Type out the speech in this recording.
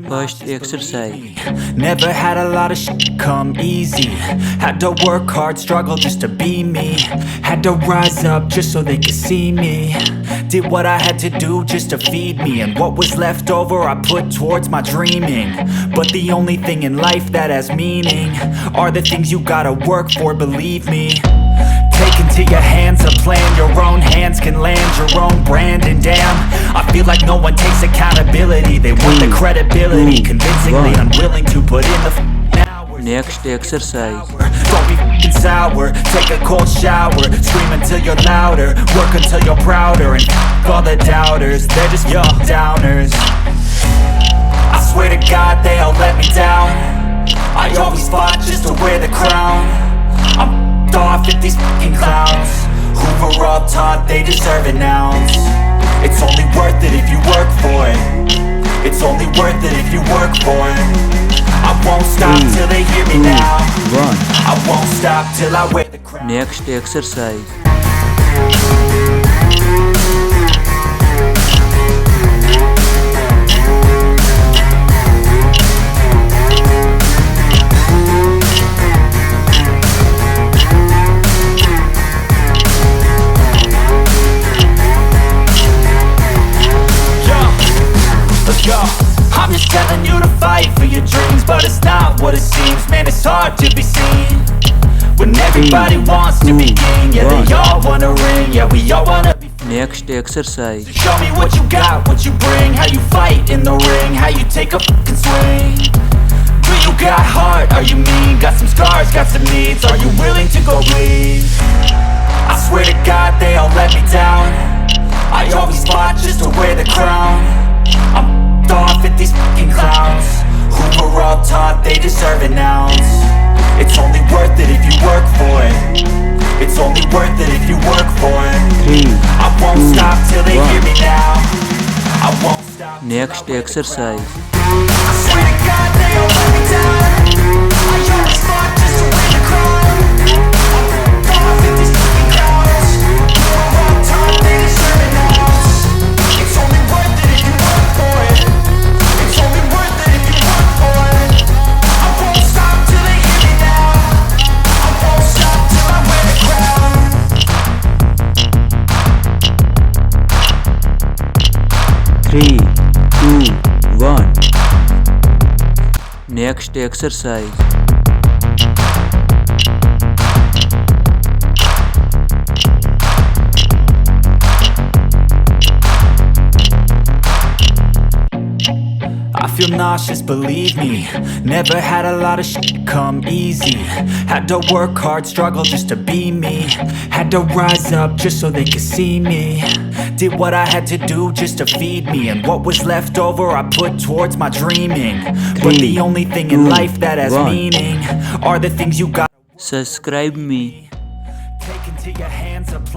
First exercise. Never had a lot of shit come easy. Had to work hard, struggle just to be me. Had to rise up just so they could see me. Did what I had to do just to feed me, and what was left over I put towards my dreaming. But the only thing in life that has meaning are the things you gotta work for, believe me. Take into your hands a plan, your own hands can land your own brand. And damn, I feel like no one takes accountability. They want the credibility, convincingly unwilling to put in the hours. Next exercise. Don't be f***ing sour, take a cold shower. Scream until you're louder, work until you're prouder. And f*** all the doubters, they're just your downers. I swear to God they all let me down. I always fought just to wear the crown. I'm off at these fucking clowns who were all taught they deserve announced. It's only worth it if you work for it. It's only worth it if you work for it. I won't stop till they hear me now. I won't stop till I wear the crown. Next exercise. I'm just telling you to fight for your dreams, but it's not what it seems. Man, it's hard to be seen when everybody wants to be king. Yeah, they all wanna ring. Yeah, we all wanna be free. Next exercise. Show me what you got, what you bring, how you fight in the ring, how you take a fucking swing. Do you got heart? Are you mean? Got some scars, got some needs. Are you willing to go bleed? I swear to God they all let me down. I always fought just to wear the crown. I'm off at these fucking clowns who were all taught they deserve announced. It's only worth it if you work for it. It's only worth it if you work for it. I won't stop till they hear me now. I won't stop. Next exercise. I swear to God they all let me down. I always fought just to win the crown. I'm off at these fucking clowns who were all taught they deserve announced. It's only worth it if you work for it. It's only worth it if you work for it. I won't stop till they hear me now. I won't stop till I wear the crown. 3, 2, 1. Next exercise. I feel nauseous, believe me. Never had a lot of shit come easy. Had to work hard, struggle just to be me. Had to rise up just so they could see me. Did what I had to do just to feed me, and what was left over I put towards my dreaming. But the only thing in life that has meaning are the things you got. Subscribe me. Take into your hands a plan.